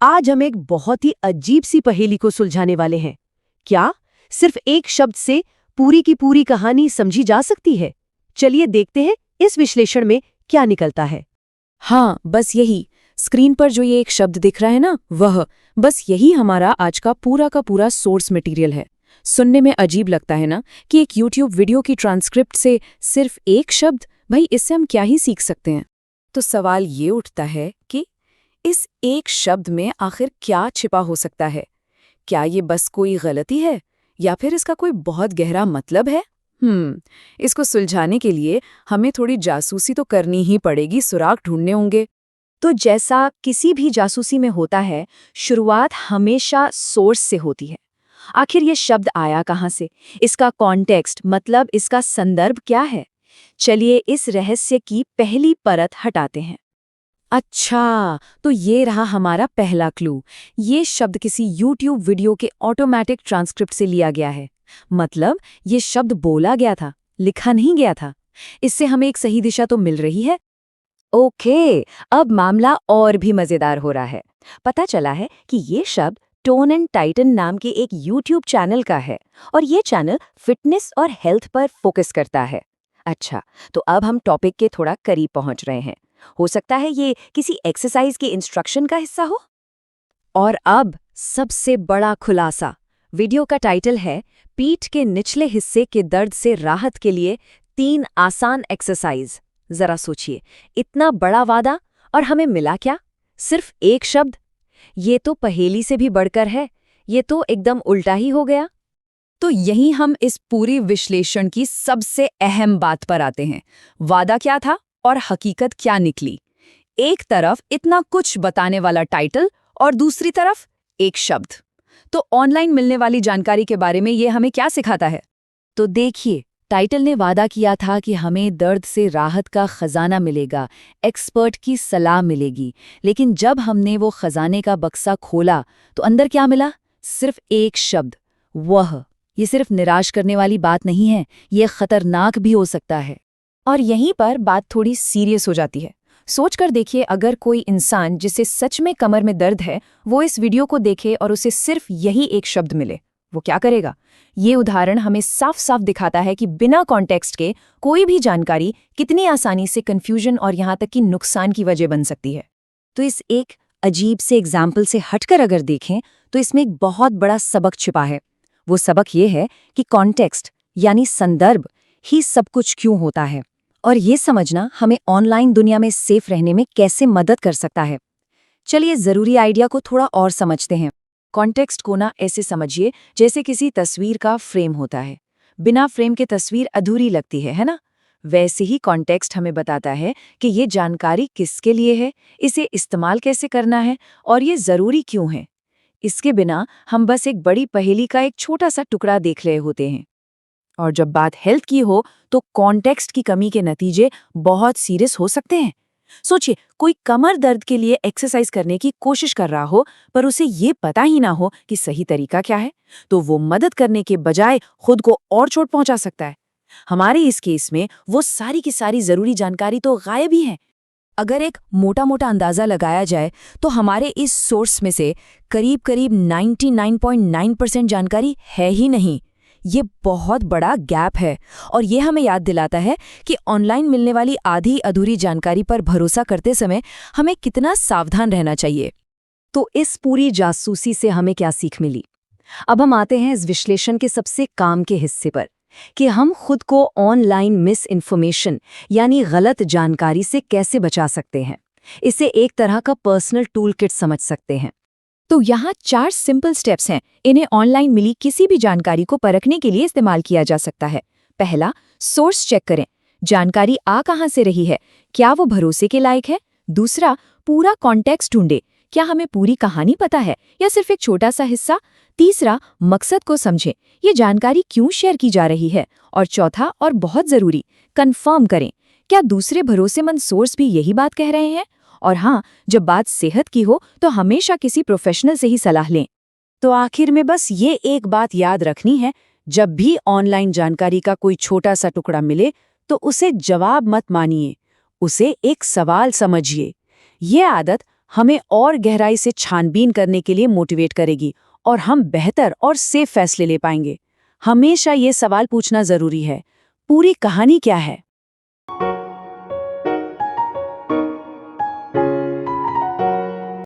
आज हम एक बहुत ही अजीब सी पहेली को सुलझाने वाले हैं। क्या सिर्फ एक शब्द से पूरी की पूरी कहानी समझी जा सकती है? चलिए देखते हैं इस विश्लेषण में क्या निकलता है। हाँ, बस यही स्क्रीन पर जो ये एक शब्द दिख रहा है ना, बस यही हमारा आज का पूरा सोर्स मटेरियल है। सुनने में अजीब लगता है ना कि एक YouTube वीडियो की ट्रांसक्रिप्ट से सिर्फ एक शब्द, भाई इससे हम क्या ही सीख सकते हैं। तो सवाल ये उठता है कि इस एक शब्द में आखिर क्या छिपा हो सकता है? क्या ये बस कोई गलती है या फिर इसका कोई बहुत गहरा मतलब है? इसको सुलझाने के लिए हमें थोड़ी जासूसी तो करनी ही पड़ेगी, सुराग ढूंढने होंगे। तो जैसा किसी भी जासूसी में होता है, शुरुआत हमेशा सोर्स से होती है। आखिर ये शब्द आया कहाँ से? इसका कॉन्टेक्स्ट मतलब इसका संदर्भ क्या है? चलिए इस रहस्य की पहली परत हटाते हैं। अच्छा, तो ये रहा हमारा पहला क्लू। ये शब्द किसी YouTube वीडियो के ऑटोमेटिक ट्रांसक्रिप्ट से लिया गया है। मतलब ये शब्द बोला गया था, लिखा नहीं गया था। इससे हमें एक सही दिशा तो मिल रही है। ओके, अब मामला और भी मजेदार हो रहा है। पता चला है कि ये शब्द टोन एंड टाइटन नाम के एक YouTube चैनल का है और ये चैनल फिटनेस और हेल्थ पर फोकस करता है। अच्छा, तो अब हम टॉपिक के थोड़ा करीब पहुंच रहे हैं। हो सकता है ये किसी एक्सरसाइज के इंस्ट्रक्शन का हिस्सा हो। और अब सबसे बड़ा खुलासा। वीडियो का टाइटल है पीठ के निचले हिस्से के दर्द से राहत के लिए 3 आसान एक्सरसाइज। जरा सोचिए, इतना बड़ा वादा और हमें मिला क्या? सिर्फ एक शब्द। ये तो पहेली से भी बढ़कर है। ये तो एकदम उल्टा ही हो गया। तो यहीं हम इस पूरी विश्लेषण की सबसे अहम बात पर आते हैं। वादा क्या था और हकीकत क्या निकली? एक तरफ इतना कुछ बताने वाला टाइटल और दूसरी तरफ एक शब्द। तो ऑनलाइन मिलने वाली जानकारी के बारे में ये हमें क्या सिखाता है? तो देखिए, टाइटल ने वादा किया था कि हमें दर्द से राहत का खजाना मिलेगा, एक्सपर्ट की सलाह मिलेगी। लेकिन जब हमने वो खजाने का बक्सा खोला तो अंदर क्या मिला? सिर्फ एक शब्द, वह। ये सिर्फ निराश करने वाली बात नहीं है, ये खतरनाक भी हो सकता है। और यहीं पर बात थोड़ी सीरियस हो जाती है। सोचकर देखिए, अगर कोई इंसान जिसे सच में कमर में दर्द है, वो इस वीडियो को देखे और उसे सिर्फ यही एक शब्द मिले, वो क्या करेगा? ये उदाहरण हमें साफ साफ दिखाता है कि बिना कॉन्टेक्स्ट के कोई भी जानकारी कितनी आसानी से कंफ्यूजन और यहाँ तक कि नुकसान की वजह बन सकती है। तो इस एक अजीब से एग्जाम्पल से हटकर अगर देखें तो इसमें एक बहुत बड़ा सबक छिपा है। वो सबक ये है कि कॉन्टेक्स्ट यानी संदर्भ ही सब कुछ क्यों होता है, और ये समझना हमें ऑनलाइन दुनिया में सेफ रहने में कैसे मदद कर सकता है। चलिए जरूरी आइडिया को थोड़ा और समझते हैं। कॉन्टेक्स्ट को ना ऐसे समझिए जैसे किसी तस्वीर का फ्रेम होता है। बिना फ्रेम के तस्वीर अधूरी लगती है ना? वैसे ही कॉन्टेक्स्ट हमें बताता है कि ये जानकारी किसके लिए है, इसे इस्तेमाल कैसे करना है और ये ज़रूरी क्यों है। इसके बिना हम बस एक बड़ी पहेली का एक छोटा सा टुकड़ा देख रहे होते हैं। और जब बात हेल्थ की हो तो कॉन्टेक्स्ट की कमी के नतीजे बहुत सीरियस हो सकते हैं। सोचिए, कोई कमर दर्द के लिए एक्सरसाइज करने की कोशिश कर रहा हो पर उसे ये पता ही ना हो कि सही तरीका क्या है, तो वो मदद करने के बजाय खुद को और चोट पहुंचा सकता है। हमारे इस केस में वो सारी की सारी जरूरी जानकारी तो गायब ही है। अगर एक मोटा मोटा अंदाजा लगाया जाए तो हमारे इस सोर्स में से करीब करीब 99.9% जानकारी है ही नहीं। ये बहुत बड़ा गैप है और ये हमें याद दिलाता है कि ऑनलाइन मिलने वाली आधी अधूरी जानकारी पर भरोसा करते समय हमें कितना सावधान रहना चाहिए। तो इस पूरी जासूसी से हमें क्या सीख मिली? अब हम आते हैं इस विश्लेषण के सबसे काम के हिस्से पर, कि हम खुद को ऑनलाइन मिस इन्फॉर्मेशन यानी गलत जानकारी से कैसे बचा सकते हैं। इसे एक तरह का पर्सनल टूल किट समझ सकते हैं। तो यहाँ 4 सिंपल स्टेप्स हैं। इन्हें ऑनलाइन मिली किसी भी जानकारी को परखने के लिए इस्तेमाल किया जा सकता है। पहला, सोर्स चेक करें। जानकारी आ कहाँ से रही है, क्या वो भरोसे के लायक है? दूसरा, पूरा कॉन्टेक्स्ट ढूंढे। क्या हमें पूरी कहानी पता है या सिर्फ एक छोटा सा हिस्सा? तीसरा, मकसद को समझें, ये जानकारी क्यों शेयर की जा रही है? और चौथा और बहुत जरूरी, कंफर्म करें, क्या दूसरे भरोसेमंद सोर्स भी यही बात कह रहे हैं? और हाँ, जब बात सेहत की हो तो हमेशा किसी प्रोफेशनल से ही सलाह लें। तो आखिर में बस ये एक बात याद रखनी है, जब भी ऑनलाइन जानकारी का कोई छोटा सा टुकड़ा मिले तो उसे जवाब मत मानिए, उसे एक सवाल समझिए। ये आदत हमें और गहराई से छानबीन करने के लिए मोटिवेट करेगी और हम बेहतर और सेफ फैसले ले पाएंगे। हमेशा ये सवाल पूछना जरूरी है, पूरी कहानी क्या है?